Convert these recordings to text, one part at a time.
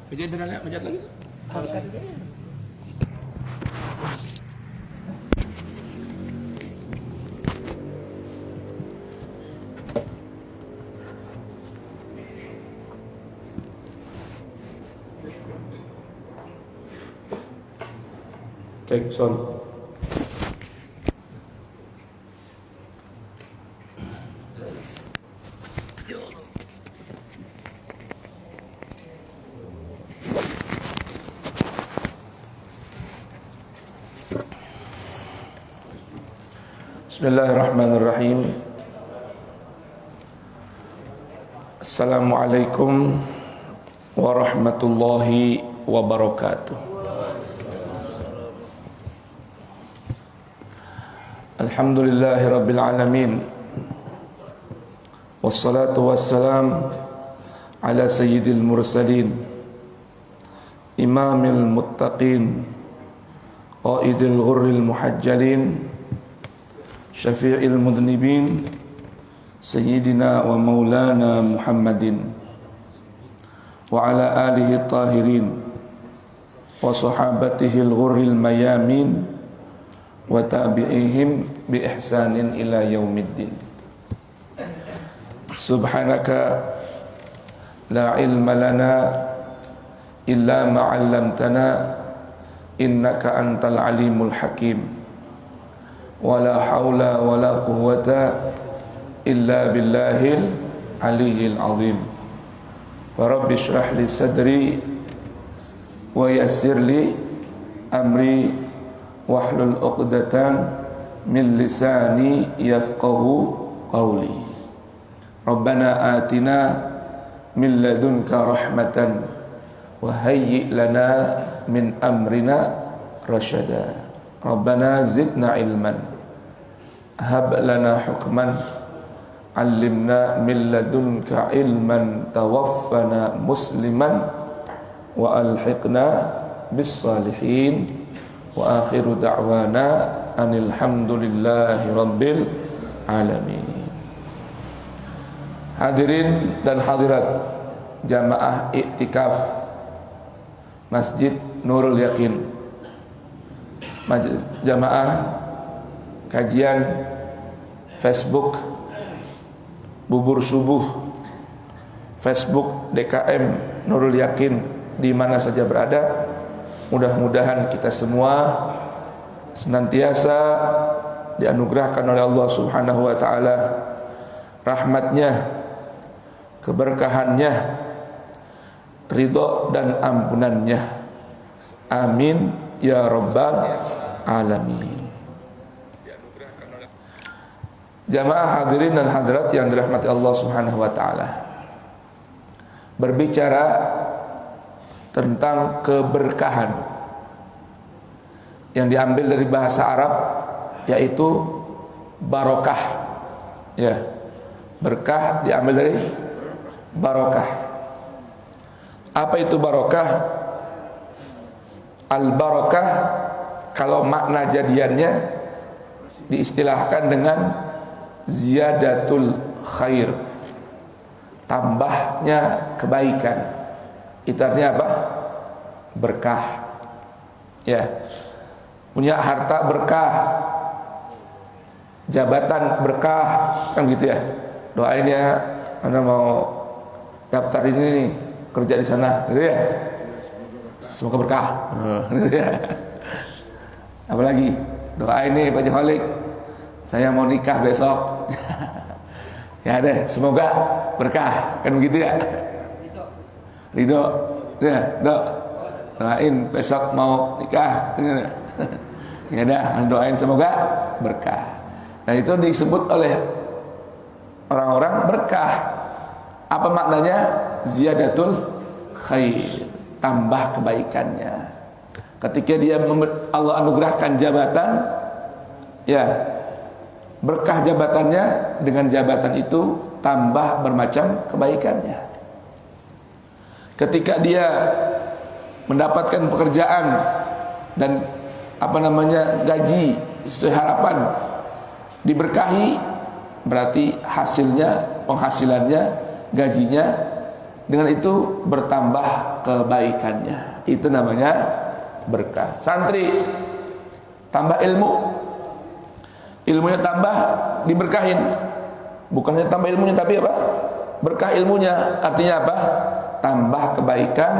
Pijat benar pijat lagi. Cek sound. Bismillahirrahmanirrahim. Assalamualaikum warahmatullahi wabarakatuh. Alhamdulillahi rabbil alamin. Wassalatu wassalam ala sayyidil mursalin, imamil muttaqin, qaidil ghurril muhajjalin, syafi'il mudnibin, sayyidina wa maulana Muhammadin wa ala alihi tahirin wa sahabatihi al-ghurril mayamin wa tabi'ihim bi ihsanin ila yaumiddin. Subhanaka la ilma lana illa ma 'allamtana innaka antal alimul hakim. Wala haula wala quwwata illa billahil aliyyil azim. Farabbi shrah li sadri wa yassir li amri wahlul 'uqdatan min lisani yafqahu qawli. Rabbana atina min ladunka rahmatan wa hayyi lana min amrina rasyada. Rabbana zidna ilman, hab lana hukman, allimna min ladunka ilman, tawaffana musliman wa alhiqna bis salihin. Wa akhiru da'wana anil hamdulillahi rabbil alamin. Hadirin dan hadirat jamaah iktikaf Masjid Nurul Yakin, jamaah kajian Facebook Bubur Subuh, Facebook DKM Nurul Yakin, di mana saja berada, mudah-mudahan kita semua senantiasa dianugerahkan oleh Allah Subhanahu wa taala rahmatnya, keberkahannya, ridho dan ampunannya. Amin ya rabbal alamin. Jamaah hadirin dan hadirat yang dirahmati Allah Subhanahu wa taala, berbicara tentang keberkahan yang diambil dari bahasa Arab, yaitu barokah. Ya, berkah diambil dari barokah. Apa itu barokah? Al-barokah kalau makna jadiannya diistilahkan dengan ziyadatul khair, tambahnya kebaikan. Itu artinya apa? Berkah. Ya, punya harta berkah, jabatan berkah, kan gitu ya. Doain ya, Anda mau daftar ini nih, kerja di sana, gitu ya. Semoga berkah. Gitu ya. Apalagi doain nih Pak Joholik, saya mau nikah besok. Ya deh, semoga berkah, kan begitu ya. Ridho, ya, doain besok mau nikah. Ya dah, doain semoga berkah. Nah itu disebut oleh orang-orang berkah. Apa maknanya? Ziyadatul khair, tambah kebaikannya. Ketika dia Allah anugerahkan jabatan, ya berkah jabatannya, dengan jabatan itu tambah bermacam kebaikannya. ketika dia mendapatkan pekerjaan dan gaji sesuai harapan, diberkahi, berarti hasilnya, penghasilannya, gajinya dengan itu bertambah kebaikannya. Itu namanya berkah. Santri tambah ilmu, ilmunya tambah, diberkahin. Bukannya tambah ilmunya, tapi apa? Berkah ilmunya. Artinya apa? Tambah kebaikan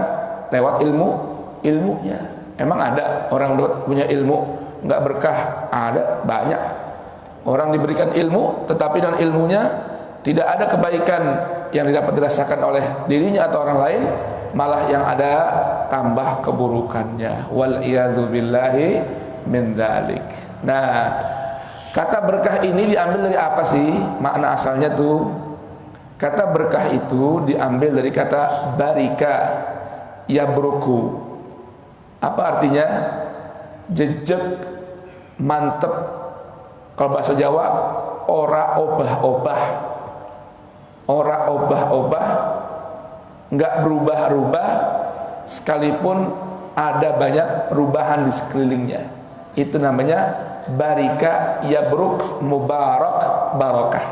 lewat ilmunya. Emang ada orang punya ilmu nggak berkah? Ada, banyak. Orang diberikan ilmu, tetapi dengan ilmunya tidak ada kebaikan yang dapat dirasakan oleh dirinya atau orang lain, malah yang ada tambah keburukannya. Wal iyadzu billahi min dzalik. Nah, kata berkah ini diambil dari apa sih? Makna asalnya tuh, kata berkah itu diambil dari kata barika, yabruku. Apa artinya? Jejeg, mantep. Kalau bahasa Jawa, ora obah-obah. Ora obah-obah, enggak berubah-ubah, sekalipun ada banyak perubahan di sekelilingnya. Itu namanya barika, yabruk, mubarak, barokah.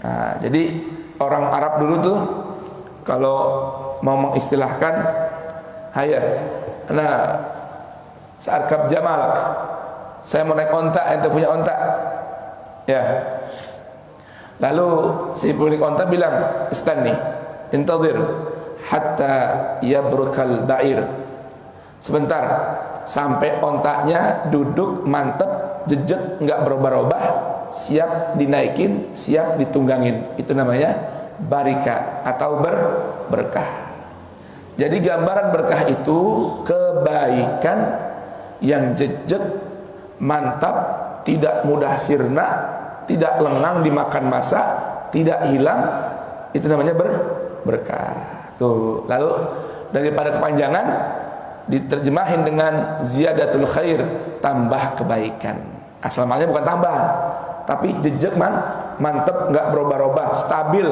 Nah, jadi orang Arab dulu tuh kalau mau mengistilahkan, searkab jamalak, saya mau naik onta, ente punya onta, ya. Lalu si pemilik onta bilang, istanni, intadhir hatta yabrukal ba'ir. Sebentar, sampai ontanya duduk mantep, jejak, enggak berubah-ubah, siap dinaikin, siap ditunggangin. Itu namanya barika atau berkah. Jadi gambaran berkah itu kebaikan yang jejak, mantap, tidak mudah sirna, tidak lengang dimakan masa, tidak hilang. Itu namanya berkah. Tuh. Lalu daripada kepanjangan diterjemahin dengan ziyadatul khair, tambah kebaikan. Asal maknanya bukan tambah, tapi jejak, mantep, enggak berubah-ubah, stabil,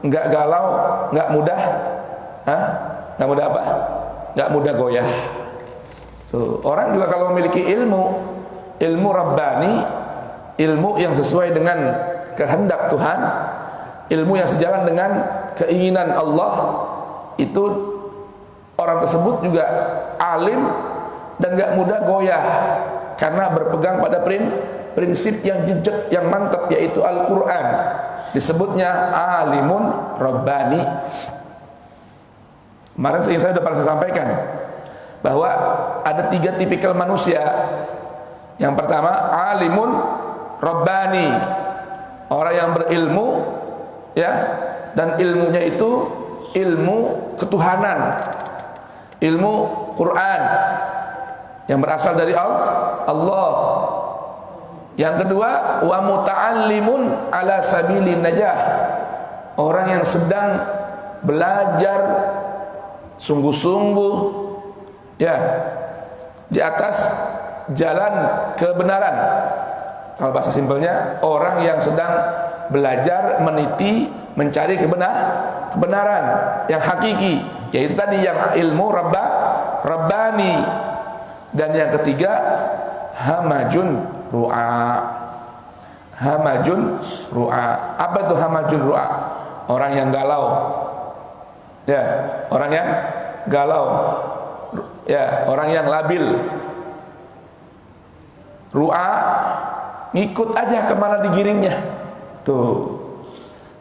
enggak galau, enggak mudah, enggak mudah apa? Enggak mudah goyah. Tuh. Orang juga kalau memiliki ilmu rabbani, ilmu yang sesuai dengan kehendak Tuhan, ilmu yang sejalan dengan keinginan Allah, itu orang tersebut juga alim dan gak mudah goyah karena berpegang pada prinsip yang jejak, yang mantap, yaitu Al-Quran. Disebutnya alimun rabbani. Kemarin saya sudah pernah sampaikan bahwa ada 3 tipikal manusia. Yang pertama, alimun rabbani, orang yang berilmu, ya, dan ilmunya itu ilmu ketuhanan, ilmu Quran yang berasal dari Allah. Yang kedua, wa muta'allimun ala sabilin najah, orang yang sedang belajar sungguh-sungguh, ya, di atas jalan kebenaran. Kalau bahasa simpelnya, orang yang sedang belajar, meniti, mencari kebenaran yang hakiki, yaitu tadi yang ilmu rabbani. Dan yang ketiga, hamajun ru'a. Hamajun ru'a. Apa itu hamajun ru'a? Orang yang galau. Ya, orang yang galau. Ya, orang yang labil. Ru'a, ngikut aja kemana digiringnya. Tuh.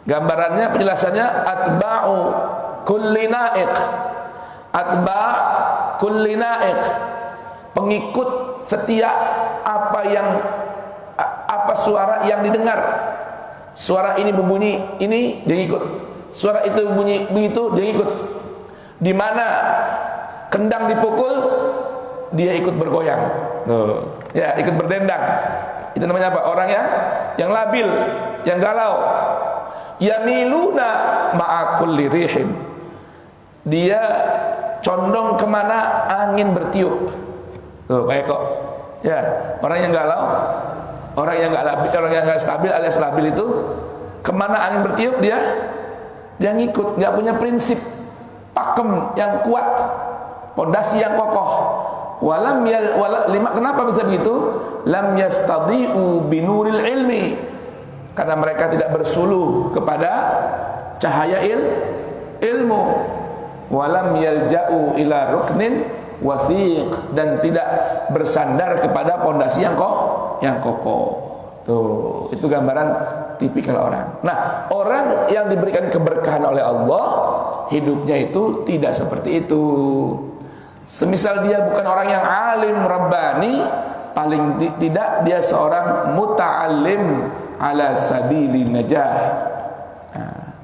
Gambarannya, penjelasannya, atba'u kulli na'iq. Atba' kulli na'iq, pengikut setiap apa suara yang didengar. Suara ini berbunyi ini, dia ikut. Suara itu berbunyi begitu, dia ikut. Di mana kendang dipukul, dia ikut bergoyang. Tuh. Ya, ikut berdendang. Itu namanya apa? Orang yang labil, yang galau. Yamiluna ma'a kulli rihin, dia condong kemana angin bertiup. Tuh, kayak kok. Ya, orang yang galau, orang yang enggak labil, orang yang enggak stabil alias labil itu, kemana angin bertiup dia ngikut, enggak punya prinsip. pakem yang kuat, pondasi yang kokoh. Kenapa bisa begitu? Lam yastadi'u binuril ilmi, karena mereka tidak bersuluh kepada cahaya ilmu. Walam yalja'u ila ruknin wathiq, dan tidak bersandar kepada pondasi yang kokoh. Tuh, itu gambaran tipikal orang. Nah, orang yang diberikan keberkahan oleh Allah, hidupnya itu tidak seperti itu. Semisal dia bukan orang yang alim rabbani, paling tidak dia seorang muta'allim ala sabili najah. Nah,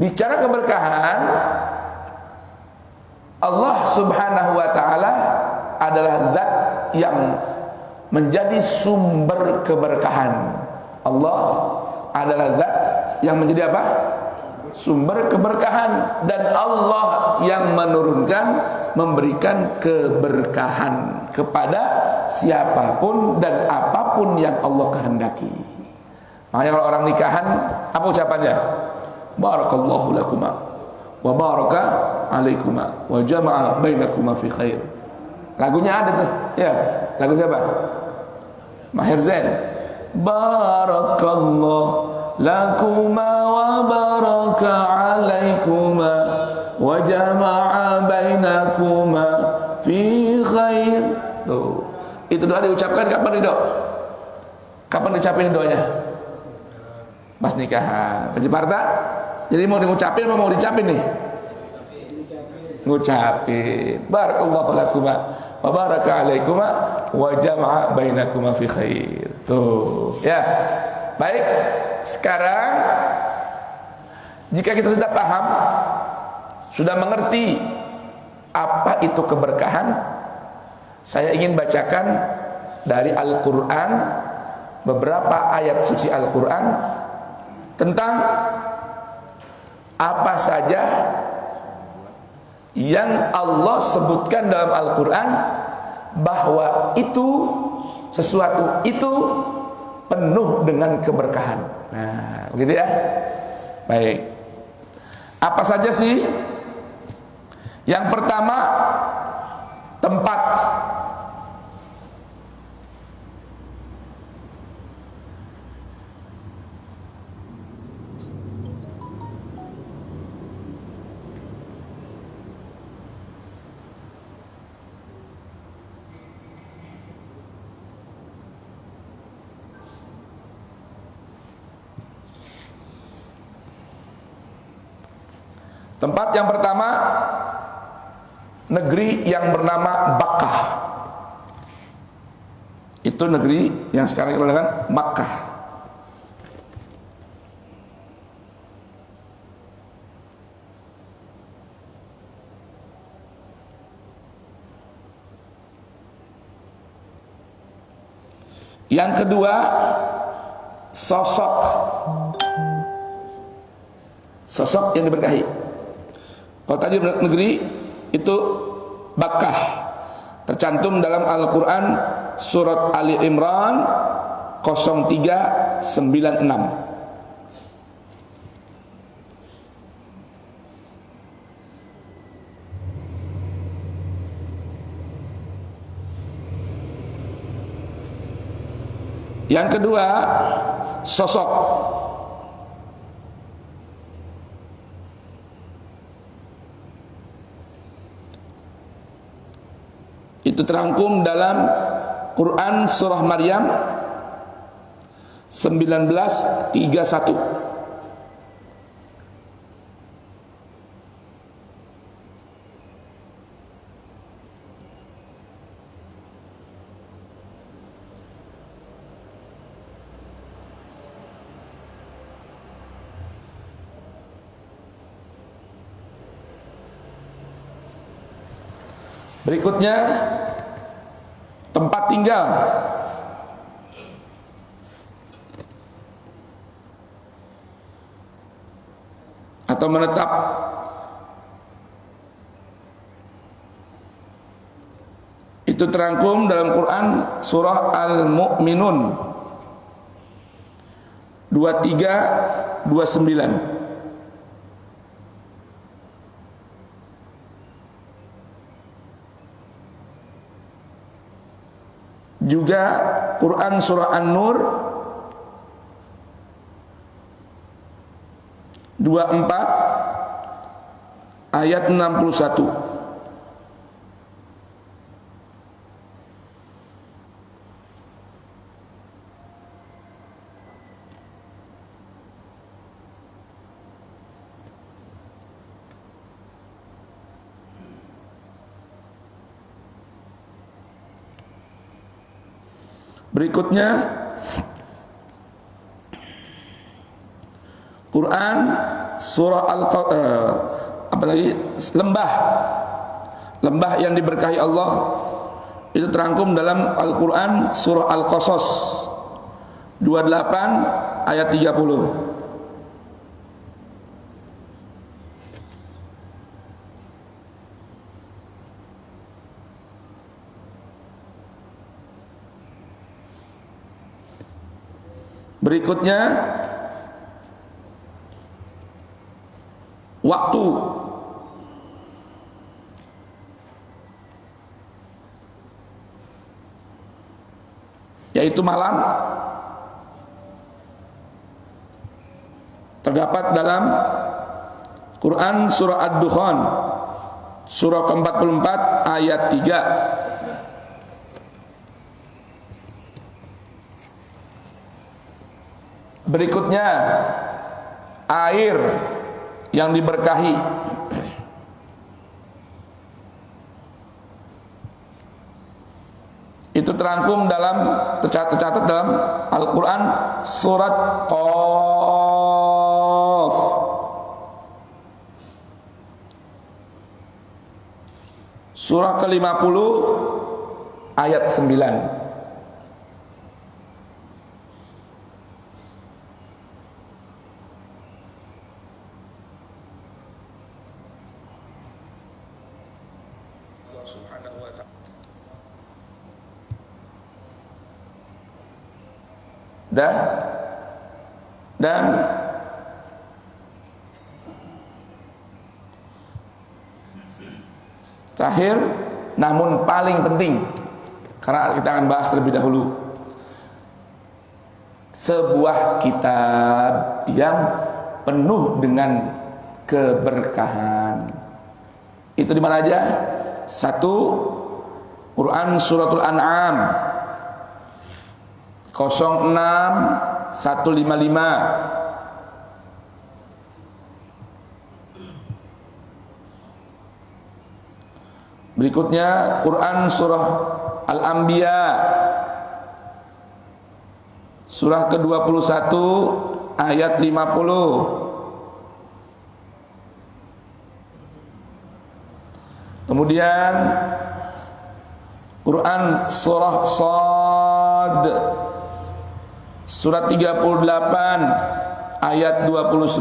bicara keberkahan, Allah subhanahu wa ta'ala adalah zat yang menjadi sumber keberkahan. Allah adalah zat yang menjadi apa? Sumber keberkahan. Dan Allah yang menurunkan, memberikan keberkahan kepada siapapun dan apapun yang Allah kehendaki. Makanya kalau orang nikahan, apa ucapannya? Barakallahu lakuma wa baraka alaikuma wa jama'a bainakuma fi khair. Lagunya ada tuh. Ya, lagu siapa? Maher Zain. Barakallahu lakuma wa baraka alaikuma wa jama'a bainakuma fi khair. Tuh. Itu doa diucapkan kapan nih, Dok? Kapan diucapin doanya? Pas nikahan. Pak Jeparta, jadi mau diucapin apa mau dicapin nih? Ngucapin. Barakallahu lakuma wa baraka alaikuma wa jama'a bainakuma fi khair. Tuh, ya. Baik. Sekarang jika kita sudah paham, sudah mengerti apa itu keberkahan, saya ingin bacakan dari Al-Qur'an beberapa ayat suci Al-Qur'an tentang apa saja yang Allah sebutkan dalam Al-Quran bahwa itu, sesuatu itu penuh dengan keberkahan. Nah, begitu ya. Baik. Apa saja sih? Yang pertama, tempat. Tempat yang pertama, negeri yang bernama Bakkah. Itu negeri yang sekarang kita katakan Makkah. Yang kedua, sosok yang diberkahi. Kalau tadi negeri itu Bakkah, tercantum dalam Al-Quran surat Ali Imran 0396. Yang kedua, sosok. Itu terangkum dalam Quran surah Maryam 19:31. Berikutnya, tempat tinggal. Atau menetap. Itu terangkum dalam Quran surah Al-Mu'minun 23:29. juga Quran surah An-Nur 24 ayat 61. Berikutnya Quran surah lembah yang diberkahi Allah itu terangkum dalam Al-Quran surah Al-Qasas 28 ayat 30. Berikutnya waktu, yaitu malam, terdapat dalam Quran surah Ad-Dukhan surah ke-44 ayat 3. Berikutnya air yang diberkahi, itu terangkum tercatat dalam Al-Quran surat Qaf surah ke-50 ayat 9. Subhanahu wa ta'ala. Dan terakhir namun paling penting, karena kita akan bahas terlebih dahulu, sebuah kitab yang penuh dengan keberkahan. Itu di mana aja? Satu, Quran suratul An'am 06-155. Berikutnya Quran surah Al-Anbiya surah ke-21 ayat 50. Kemudian Quran surah Shad surat 38 ayat 29.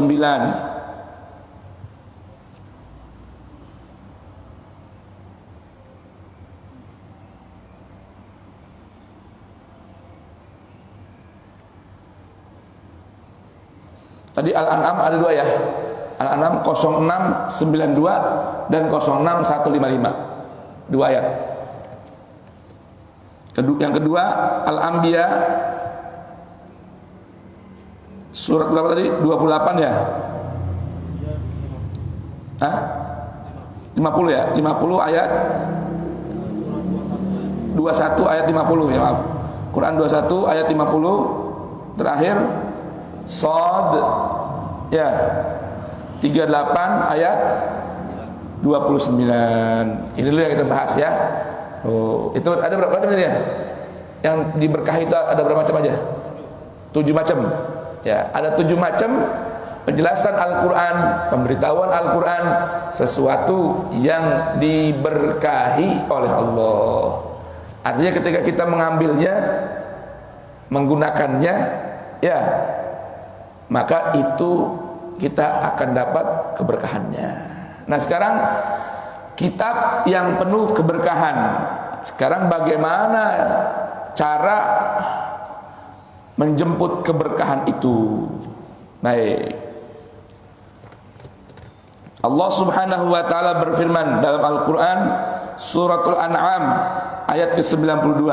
Tadi Al-An'am ada dua ya. Al-An'am 0692 dan 06155. Dua ayat. Yang kedua Al-Anbiya surat berapa tadi? 28 ya? Hah? 50 ya? 50 ayat 21 ayat 50 ya, maaf. Quran 21 ayat 50 terakhir Shad ya 38 ayat 29. Ini dulu yang kita bahas ya. Oh, itu ada berapa macam ini ya? Yang diberkahi itu ada berapa macam aja? 7 macam. Ya, ada 7 macam penjelasan Al-Quran, pemberitahuan Al-Quran, sesuatu yang diberkahi oleh Allah. Artinya ketika kita mengambilnya, menggunakannya, ya, maka itu kita akan dapat keberkahannya. Nah sekarang kitab yang penuh keberkahan. Sekarang bagaimana cara menjemput keberkahan itu? Baik. Allah Subhanahu wa taala berfirman dalam Al-Qur'an suratul An'am ayat ke-92.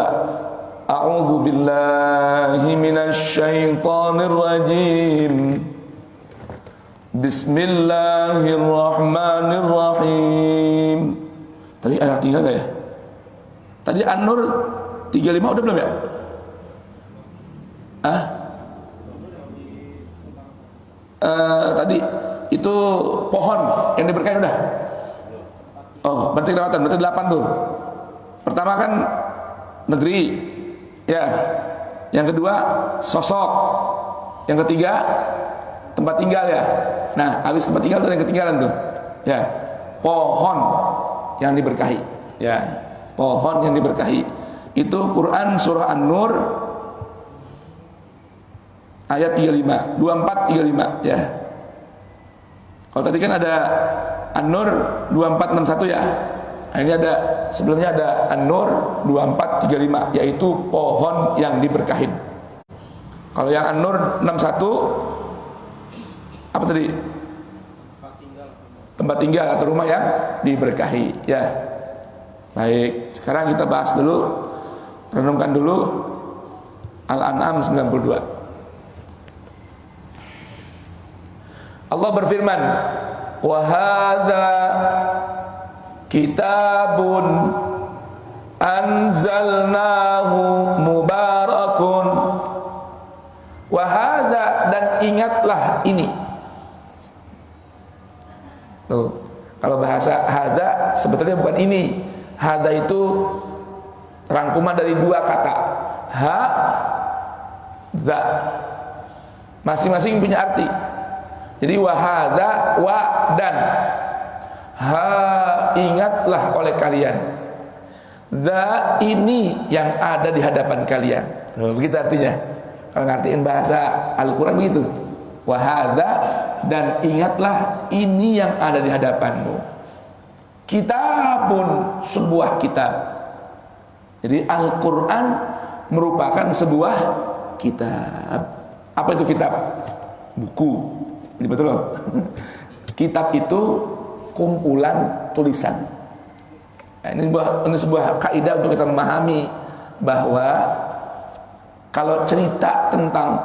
A'udzu billahi minasy syaithanir rajim. Bismillahirrahmanirrahim. Tadi ayat 3 enggak ya? Tadi An-Nur 35 udah belum ya? Tadi itu pohon yang diberkahi udah. Oh, berarti kelewatan, berarti 8 tuh. Pertama kan negeri, ya. Yang kedua sosok. Yang ketiga tempat tinggal ya. Nah, habis tempat tinggal tuh yang ketinggalan tuh. Ya, pohon yang diberkahi. Ya, pohon yang diberkahi. Itu Quran surah An-Nur ayat 35, 24 35 ya. Kalau tadi kan ada An-Nur 2461 ya. Nah, ini ada sebelumnya ada An-Nur 2435 yaitu pohon yang diberkahin. Kalau yang An-Nur 61 apa tadi? Tempat tinggal atau rumah yang diberkahi ya. Baik, sekarang kita bahas dulu, renungkan dulu Al-An'am 92. Allah berfirman, wa hadza kitabun anzalnahu mubarakun. Wa hadza, dan ingatlah ini. Tuh, kalau bahasa hadza sebetulnya bukan ini. Hadza itu rangkuman dari dua kata. Ha, za. Masing-masing punya arti. Jadi wahada, wa dan. Ha, ingatlah oleh kalian. Za, ini yang ada di hadapan kalian. Tuh, begitu artinya. Kalau ngertiin bahasa Al-Quran begitu. Wahada, dan ingatlah ini yang ada di hadapanmu. Kitabun, sebuah kitab. Jadi Al-Quran merupakan sebuah kitab. Apa itu kitab? Buku. Ini betul loh. Kitab itu kumpulan tulisan. Nah, ini sebuah kaidah untuk kita memahami bahwa kalau cerita tentang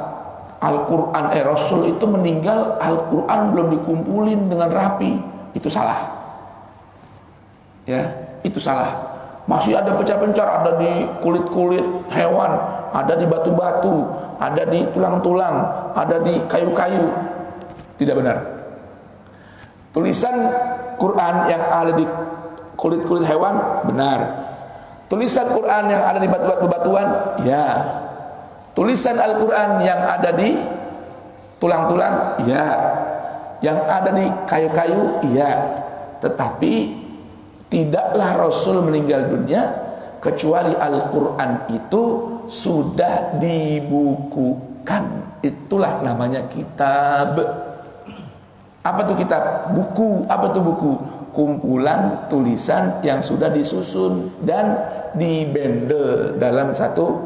Al-Quran, Rasul itu meninggal, Al-Quran belum dikumpulin dengan rapi, itu salah. Ya, itu salah. Masih ada pencar-pencar, ada di kulit-kulit hewan, ada di batu-batu, ada di tulang-tulang, ada di kayu-kayu. Tidak benar. Tulisan Quran yang ada di kulit-kulit hewan benar. Tulisan Quran yang ada di batu-batuan, ya. Tulisan Al-Quran yang ada di tulang-tulang, ya. Yang ada di kayu-kayu, ya. Tetapi tidaklah Rasul meninggal dunia kecuali Al-Quran itu sudah dibukukan. Itulah namanya kitab. Apa itu kitab? Buku. Apa itu buku? Kumpulan tulisan yang sudah disusun dan dibendel dalam satu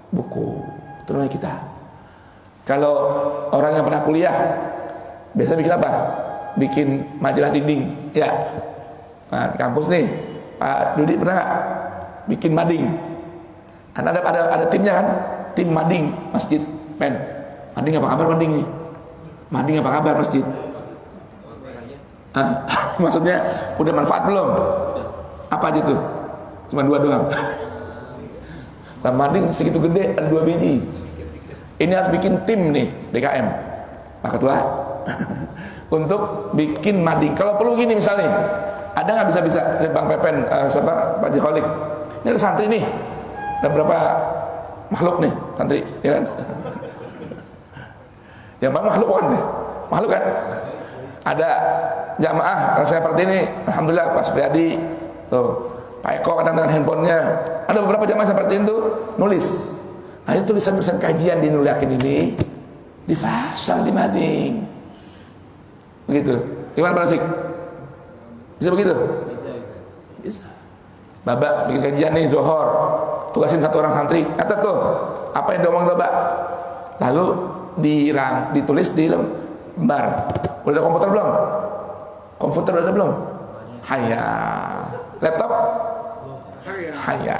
buku. Itu namanya kitab. Kalau orang yang pernah kuliah biasa bikin apa? Bikin majalah dinding, ya. Nah, di kampus nih, Pak Dudi pernah gak bikin mading? Ada timnya kan? Tim mading masjid pen. Mading apa kabar mading nih? Mading apa kabar masjid? Maksudnya udah manfaat belum? Apa aja tuh? Cuma 2 doang. Nah, mading segitu gede, ada 2 biji. Ini harus bikin tim nih DKM, Pak Ketua, untuk bikin mading. Kalau perlu gini misalnya, ada nggak bisa Bang Pepen, siapa Pak Jiholik? Ini ada santri nih, ada berapa makhluk nih santri, ya kan? Yang mana makhluk kan? Makhluk kan? Ada jamaah saya seperti ini, alhamdulillah Pak Supriyadi, tuh Pak Eko kadang dengan handphonenya. Ada beberapa jamaah seperti itu nulis. Nah, itu tulisan-tulisan kajian dinuliakin ini dipasang di mading. Begitu. Gimana Pak Sik? Bisa begitu? Bisa. Babak bikin kajian nih Zohor, tugasin 1 orang santri, catat tuh apa yang diomongin Babak. Lalu ditulis di lembar. Udah ada komputer belum? Komputer udah ada belum? Hayya. Laptop? Haya.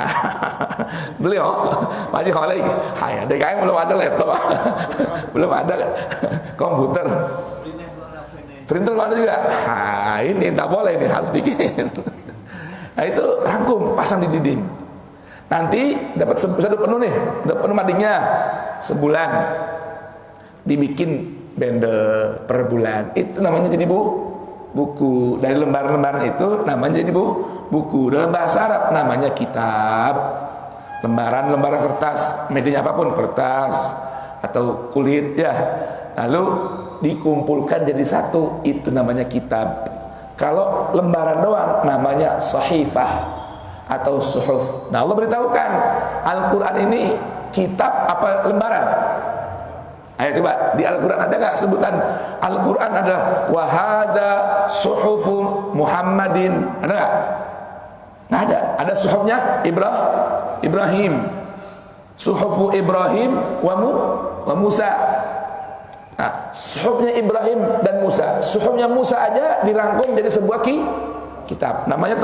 Beliau Pak Haji Khalid, haya. DKM belum ada laptop. Belum ada komputer. Printer belum ada juga. Nah, ini tak boleh, ini harus bikin. Nah, itu rangkum, pasang di dinding. Nanti dapat satu penuh nih, udah penuh madingnya sebulan. Dibikin bendel per bulan. Itu namanya jadi buku. Dari lembaran-lembaran itu namanya jadi buku. Dalam bahasa Arab namanya kitab. Lembaran kertas, medianya apapun, kertas atau kulit ya. Lalu dikumpulkan jadi satu, itu namanya kitab. Kalau lembaran doang namanya sahifah atau suhuf. Nah, Allah beritahukan Al-Quran ini kitab apa lembaran? Ayo coba, di Al-Quran ada gak sebutan Al-Quran adalah wahada suhufu Muhammadin? Ada gak? Nggak ada. Ada suhufnya Ibrahim, suhufu Ibrahim wa Musa. Nah, suhufnya Ibrahim dan Musa. Suhufnya Musa aja dirangkum jadi sebuah kitab. Namanya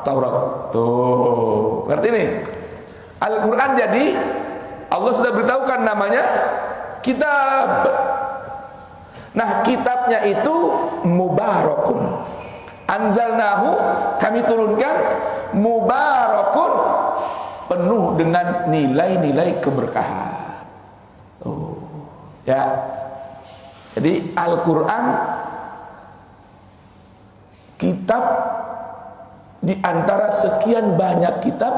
Taurat. Tuh, ngerti nih? Al-Quran jadi Allah sudah beritahukan namanya kitab. Nah, kitabnya itu mubarakun. Anzalnahu, kami turunkan, mubarakun, penuh dengan nilai-nilai keberkahan. Oh, ya. Jadi Al-Quran kitab di antara sekian banyak kitab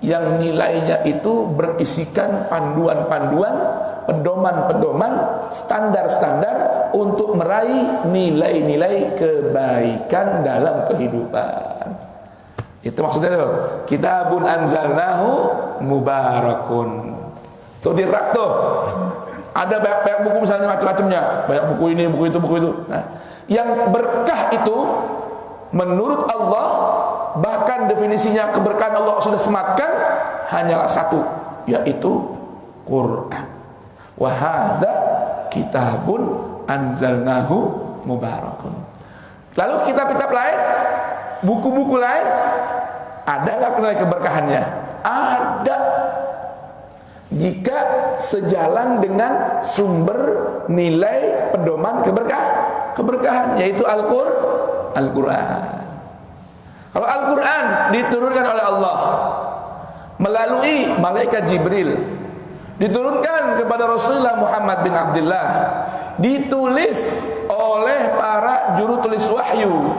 yang nilainya itu berisikan panduan-panduan, pedoman-pedoman, standar-standar untuk meraih nilai-nilai kebaikan dalam kehidupan. Itu maksudnya tuh, kitabun anzalnahu mubarakun. Tuh di rak tuh ada banyak buku misalnya macam-macamnya, banyak buku ini, buku itu, buku itu. Nah, yang berkah itu menurut Allah, bahkan definisinya keberkahan Allah sudah sematkan, hanyalah satu, yaitu Quran. Wa hadza kitabun anzalnahu mubarakun. Lalu kitab-kitab lain, buku-buku lain, ada nggak nilai keberkahannya? Ada. Jika sejalan dengan sumber nilai pedoman keberkahan, yaitu Al-Quran. Kalau Al-Quran diturunkan oleh Allah melalui malaikat Jibril, diturunkan kepada Rasulullah Muhammad bin Abdullah, ditulis oleh para juru tulis wahyu,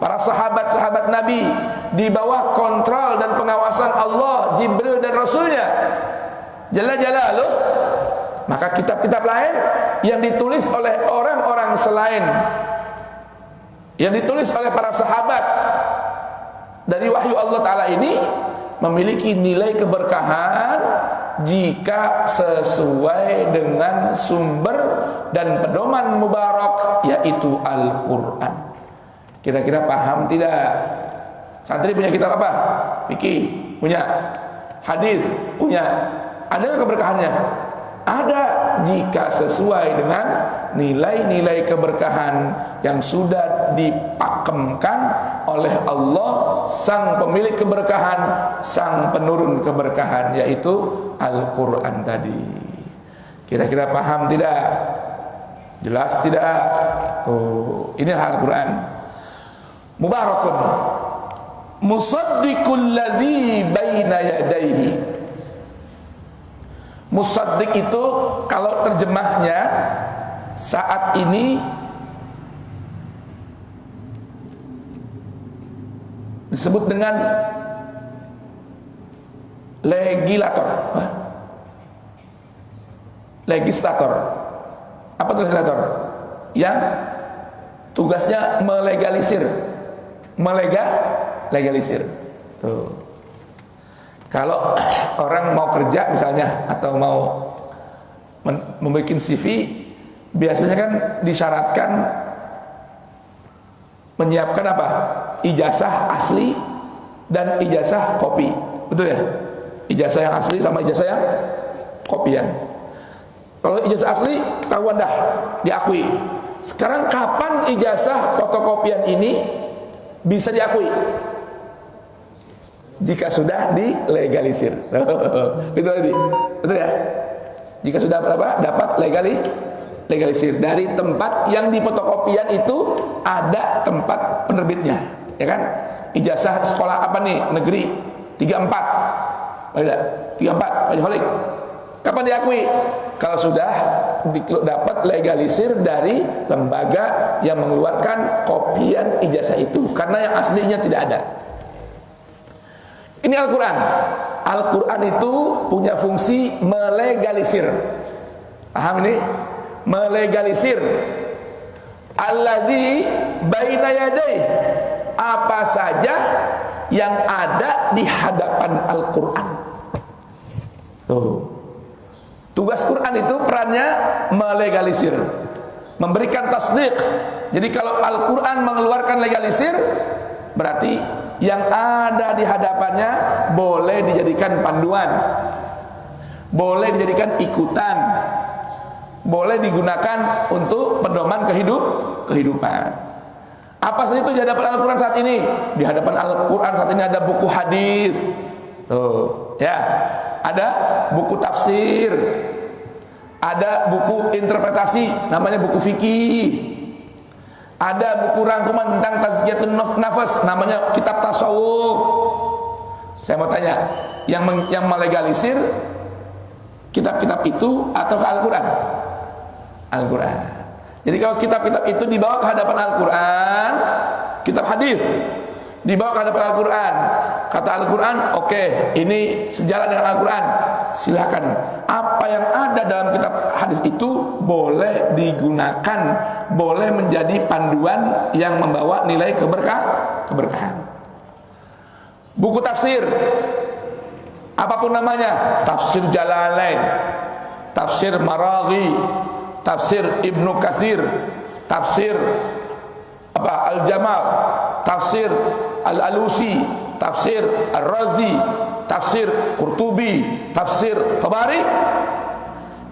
para sahabat-sahabat Nabi, di bawah kontrol dan pengawasan Allah, Jibril dan Rasulnya Jalla Jalaluh. Maka kitab-kitab lain yang ditulis oleh orang-orang selain, yang ditulis oleh para sahabat dari wahyu Allah Ta'ala ini, memiliki nilai keberkahan jika sesuai dengan sumber dan pedoman mubarak, yaitu Al-Quran. Kira-kira paham tidak? Santri punya kitab apa? Fikih punya, hadis punya. Ada nggak keberkahannya? Ada, jika sesuai dengan nilai-nilai keberkahan yang sudah dipakemkan oleh Allah, sang pemilik keberkahan, sang penurun keberkahan, yaitu Al-Quran tadi. Kira-kira paham tidak? Jelas tidak? Oh, ini Al-Quran. Mubarakun musaddiqul ladzi baina yadayhi. Musaddiq itu kalau terjemahnya saat ini disebut dengan legislator. Legislator. Apa itu legislator? Yang tugasnya melegalisir. Legalisir. Tuh. Kalau orang mau kerja misalnya, atau mau membuat CV, biasanya kan disyaratkan menyiapkan apa? Ijazah asli dan ijazah kopi. Betul ya? Ijazah yang asli sama ijazah yang kopian. Kalau ijazah asli ketahuan dah, diakui. Sekarang kapan ijazah fotokopian ini bisa diakui? jika sudah dilegalisir. Betul tadi? Betul ya? Jika sudah dapat legalisir dari tempat yang di fotokopian itu ada tempat penerbitnya, ya kan? Ijazah sekolah apa nih? Negeri 34. Ada 34, Pak Holik. Kapan diakui? Kalau sudah dapat legalisir dari lembaga yang mengeluarkan kopian ijazah itu, karena yang aslinya tidak ada. Ini Al-Quran. Al-Quran itu punya fungsi melegalisir. Paham ini? Melegalisir. Alladzi baina yadai, apa saja yang ada di hadapan Al-Quran. Tugas Quran itu perannya melegalisir, memberikan tasdik. Jadi kalau Al-Quran mengeluarkan legalisir, berarti yang ada di hadapannya boleh dijadikan panduan, boleh dijadikan ikutan, boleh digunakan untuk pedoman kehidupan. Apa saja itu di hadapan Al-Quran saat ini? Di hadapan Al-Quran saat ini ada buku hadis, ya, ada buku tafsir, ada buku interpretasi, namanya buku fikih, ada buku rangkuman tentang tazkiyatun nafas, namanya kitab tasawuf. Saya mau tanya, yang melegalisir kitab-kitab itu atau ke Al-Quran? Al-Quran. Jadi kalau kitab-kitab itu dibawa ke hadapan Al-Quran, kitab hadis dibawa ke hadapan Al-Quran, kata Al-Quran, oke, ini sejalan dengan Al-Quran, silakan. Apa yang ada dalam kitab hadis itu boleh digunakan, boleh menjadi panduan yang membawa nilai keberkahan. Buku tafsir, apapun namanya, tafsir Jalalain, tafsir Maraghi, tafsir Ibnu Katsir, tafsir Al-Jamal, tafsir Al-Alusi, tafsir Ar-Razi, tafsir Qurtubi, tafsir Tabari,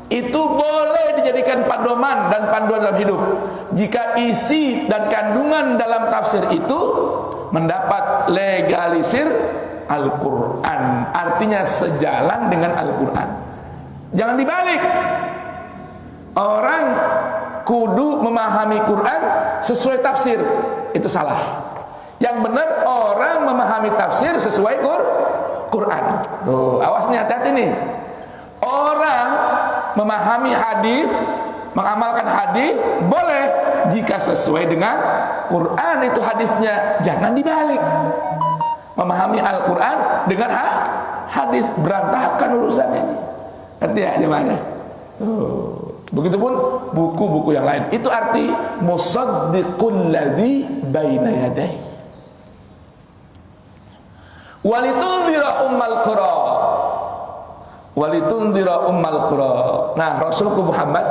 itu boleh dijadikan pedoman dan panduan dalam hidup jika isi dan kandungan dalam tafsir itu mendapat legalisir Al-Quran, artinya sejalan dengan Al-Quran. Jangan dibalik. Orang kudu memahami Quran sesuai tafsir, itu salah. Yang benar orang memahami tafsir sesuai Quran. Tuh, awas nih, hati-hati nih. Orang memahami hadis, mengamalkan hadis boleh jika sesuai dengan Quran itu hadisnya, jangan dibalik. Memahami Al-Quran dengan hadis, berantakan urusannya ini. Ngerti ya jemaahnya? Begitupun buku-buku yang lain. Itu arti musaddiqul ladzi baina yadayhi. Walitunzira ummal qura. Walitunzira ummal qura. Nah, Rasulku Muhammad,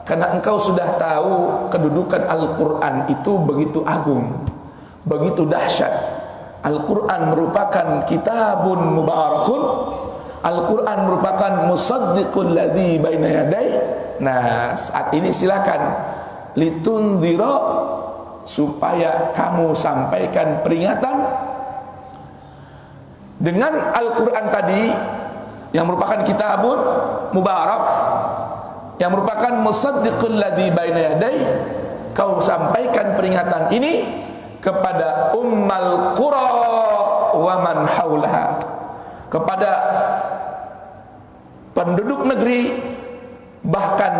karena engkau sudah tahu kedudukan Al-Quran itu begitu agung, begitu dahsyat. Al-Quran merupakan kitabun mubarakun. Al-Quran merupakan musaddiqul ladzi baina yadayhi. Nah, saat ini silakan litunzira, supaya kamu sampaikan peringatan dengan Al-Quran tadi yang merupakan kitabun mubarak, yang merupakan musaddiqul ladzi baina yadayhi. Kau sampaikan peringatan ini kepada ummal qura wa man haulaha, kepada penduduk negeri, bahkan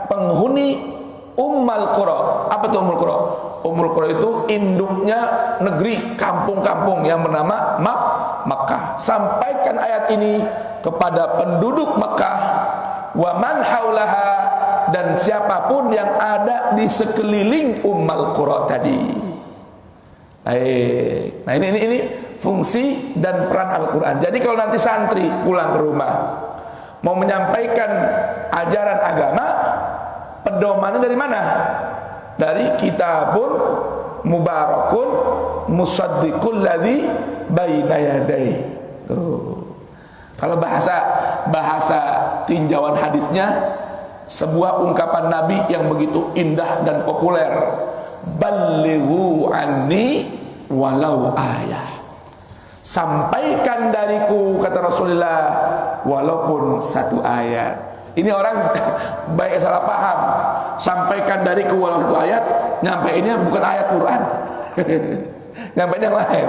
penghuni ummal qura. Apa itu ummul qura? Ummul qura itu induknya negeri, kampung-kampung yang bernama Makkah. Sampaikan ayat ini kepada penduduk Makkah, wa man haulaha, dan siapapun yang ada di sekeliling ummal qura tadi. Nah, ini fungsi dan peran Al-Quran. Jadi kalau nanti santri pulang ke rumah mau menyampaikan ajaran agama, pedomannya dari mana? Dari kitabun mubarakun musaddiqul ladzi baina yadayhi. Kalau bahasa tinjauan hadisnya, sebuah ungkapan Nabi yang begitu indah dan populer. Ballighu anni walau ayah. Sampaikan dariku, kata Rasulullah, walaupun satu ayat. Ini orang baik salah paham. Sampaikan dariku walaupun satu ayat, nyampeinnya bukan ayat Quran. Nyampein yang lain.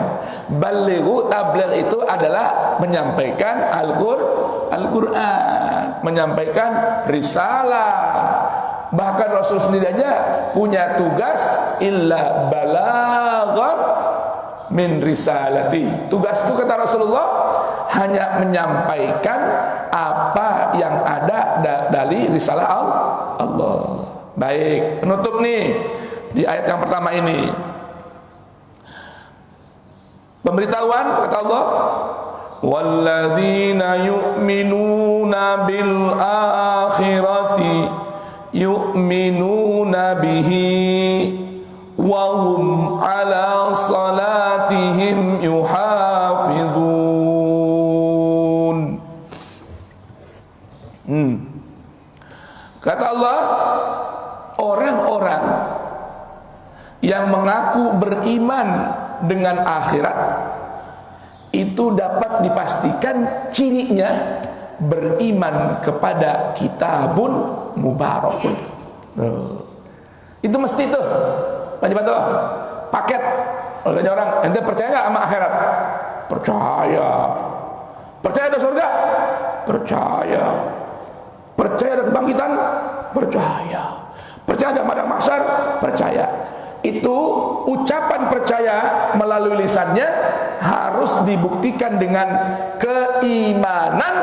Balighu, tabligh itu adalah menyampaikan Al-Quran, menyampaikan risalah. Bahkan Rasul sendiri aja punya tugas, illa balaghan min risalati. Tugasku, kata Rasulullah, hanya menyampaikan apa yang ada dari risalah Allah. Baik, penutup nih di ayat yang pertama ini. Pemberitahuan, kata Allah, walladzina yu'minuna bil akhirati yu'minuna bihi wa hum ala salatihim yuhafizun. Kata Allah, orang-orang yang mengaku beriman dengan akhirat itu dapat dipastikan cirinya beriman kepada kitabun mubarakun. Itu mesti tuh wajib tuh paket. Kalau ada orang, ente percaya nggak sama akhirat? Percaya. Percaya ada surga? Percaya. Percaya ada kebangkitan? Percaya. Percaya ada padang mahsyar? Percaya. Itu ucapan percaya melalui lisannya harus dibuktikan dengan keimanan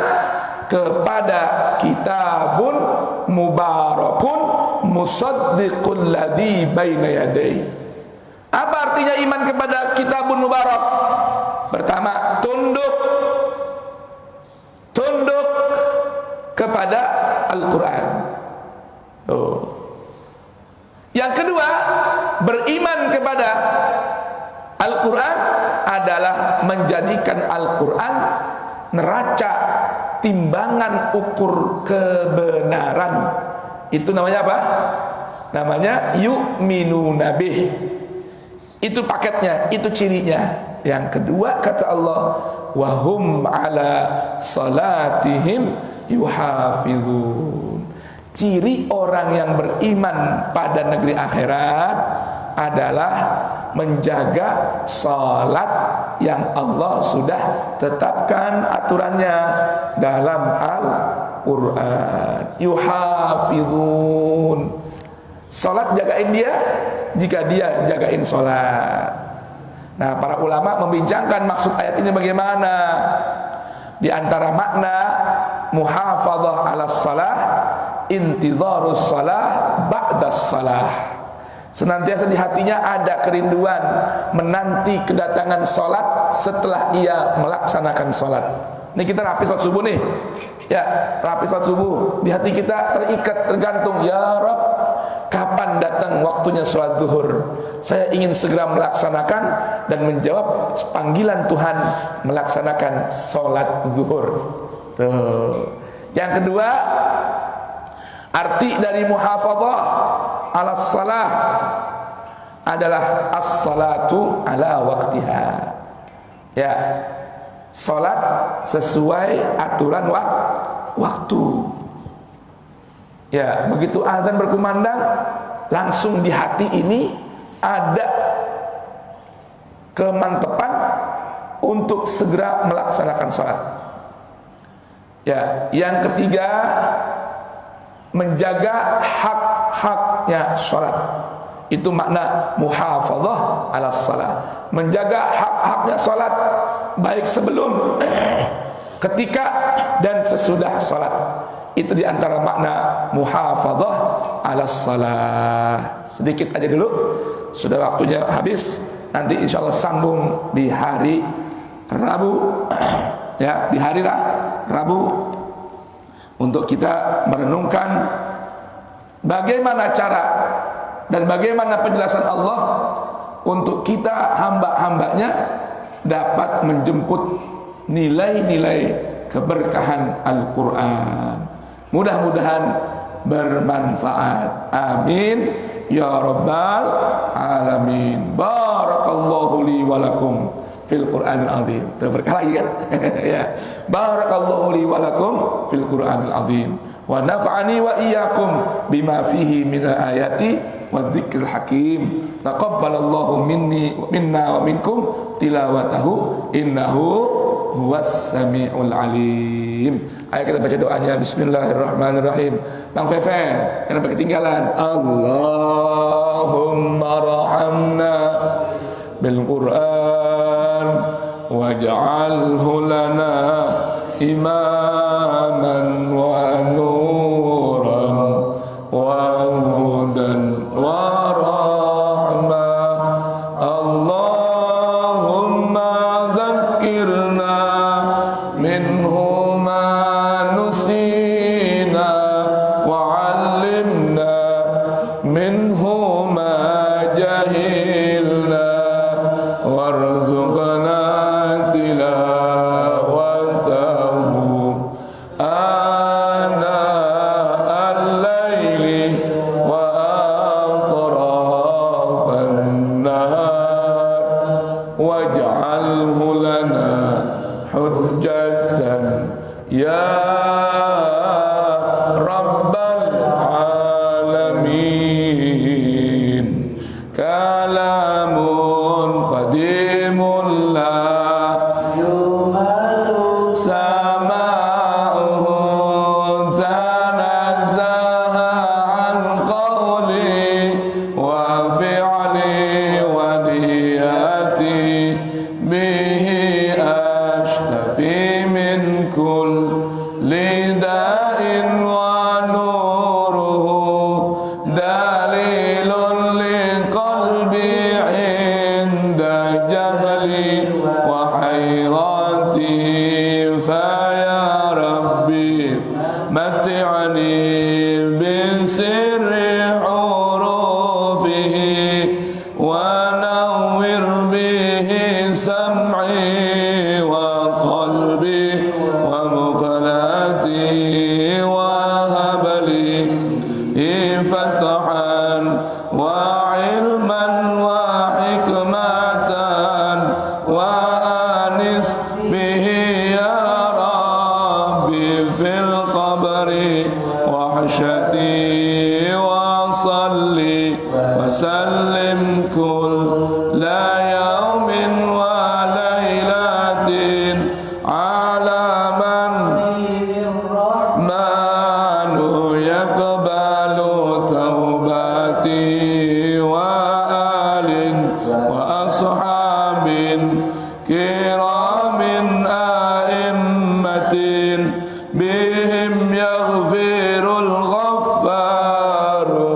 kepada kitabun mubarakun musaddiqul ladzi baina yadayhi. Apa artinya iman kepada kitabun mubarak? Pertama, tunduk kepada Al-Quran. Yang kedua, beriman kepada Al-Quran adalah menjadikan Al-Quran neraca timbangan ukur kebenaran. Itu namanya apa? Namanya yu'minuna bih. Itu paketnya, itu cirinya. Yang kedua, kata Allah, wahum ala salatihim yuhafizun. Ciri orang yang beriman pada negeri akhirat adalah menjaga salat yang Allah sudah tetapkan aturannya dalam Al-Quran. Yuhafizun. Salat jagain dia jika dia jagain salat. Nah, para ulama membincangkan maksud ayat ini bagaimana. Di antara makna muhafadzah ala salah, intidharus salah ba'das salah. Senantiasa di hatinya ada kerinduan menanti kedatangan salat setelah ia melaksanakan salat. Ini kita rapi salat subuh nih. Ya, rapi salat subuh. Di hati kita terikat, tergantung, ya Rabb, kapan datang waktunya salat zuhur? Saya ingin segera melaksanakan dan menjawab panggilan Tuhan melaksanakan salat zuhur. Tuh. Yang kedua, arti dari muhafadzah ala salah adalah as-salatu ala waktiha. Ya, salat sesuai aturan waktu. Ya, begitu azan berkumandang, langsung di hati ini ada kemantepan untuk segera melaksanakan salat. Ya, yang ketiga, menjaga hak-haknya salat. Itu makna muhafadzah ala salat. Menjaga hak-haknya salat, baik sebelum, ketika, dan sesudah salat. Itu diantara makna muhafadzah ala salat. Sedikit aja dulu, sudah waktunya habis. Nanti insya Allah sambung di hari Rabu. Ya, di hari Rabu untuk kita merenungkan bagaimana cara dan bagaimana penjelasan Allah untuk kita hamba-hambanya dapat menjemput nilai-nilai keberkahan Al-Quran. Mudah-mudahan bermanfaat. Amin ya rabbal alamin. Barakallahu li wa lakum fil Qur'anil azim. Berkah lagi kan? Ya. Barakallahu li wa lakum fil Qur'anil azim. Wa nafa'ani wa iyyakum bima fihi minal ayati wadh-dhikril hakim. Taqabbalallahu minna wa minkum tilawatahu innahu huwas samiul alim. Ayo kita baca doanya. Bismillahirrahmanirrahim. Bang Fefen, yang sampai ketinggalan. Allahumma rahamna bil Qur'an waj'alhu lana imaman wa nuran wa hudan wa rahmah. Allahumma dzakkirna minhu ma nusina wa 'allimna minhu ma jahilna warzuqna tilawatahu ana al-laili wa atrafan nahar waj'alhu lana hujjatan ya rabbal alamin. Kalamun qadimun la sama'uhu tanazzaha an qawli wa fi'li wa niyati bihi ashtafi min kulli da'in wa nuruhu dalilun liqalbi inda jahli wa hayrati fa ya rabbi mat'ani bi sirri hurufihi wa nawwir bihi sam'i wa qalbi wa muqalati wa habli fatahan wa ilman wa hikmatan wa anis bihi ya rabbi fil qabri wa hashati wa salli wa sallim kulla yawmin wa laylatin ala man manu yaqbalu taubati wa alin wa ashabin kiramin a'immatin bihim yaghfirul ghaffaru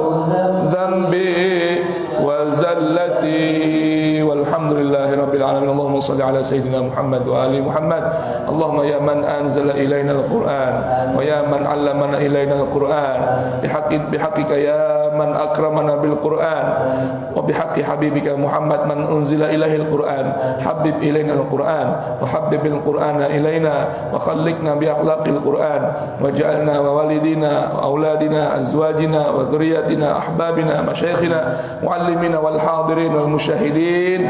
dhanbi wa zallati walhamdulillahi rabbil alamin. Allahumma salli ala sayyidina Muhammad wa ali Muhammad. Allahumma ya man anzala ilaina al-Qur'an wa ya man 'allamana ilaina al-Qur'an bihaqqika ya man akramana bil Qur'an wa bihaqqi habibika Muhammad man unzila ilaihi al-Qur'an habib ilaina al-Qur'an wa habbibil Qur'ana ilaina wa khalliqna bi akhlaqil Qur'an waj'alna wa walidina wa auladina azwajina wa dhurriyyatina ahbabina masyayikhina muallimina wal hadirin wal musyahidin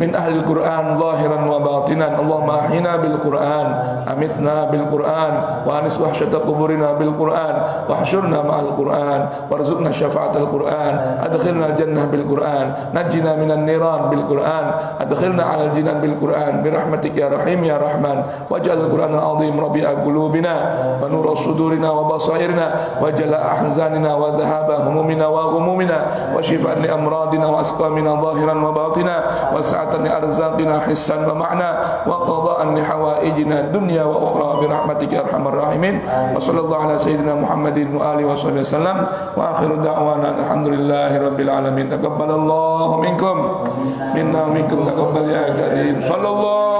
min ahli al-Qur'an zahiran wa batinan. Allahumma ahyina bil Qur'an amitna bil Qur'an wa anis wahsyata quburina bil Qur'an wa hasyurna ma'al Qur'an warzuqna syafa'atal Qur'an adkhilna al-jannah bil Qur'an najjina minan niran bil Qur'an adkhilna 'alal jinan bil Qur'an bi rahmatik ya rahim ya rahman waj'al al-Qur'an al-'azim rabi'a qulubina wa nura sudurina wa basairina wa jala ahzanina wa dhahaba humumina wa ghumumina wa shifaan li amradina wa asqamina zahiran wa batina wa sa'atan li arzaqina hissan wa ma'na wa qada'an li hawaijina dunya wa ukhra bi rahmatik ya arhamar rahimin. Wa sallallahu ala sayyidina Muhammadin wa alihi wa sahbihi wasallam wa akhiru da'wana alhamdulillahi rabbil alamin. Taqabbalallahu minkum minna minkum taqabbal ya karim. Sallallahu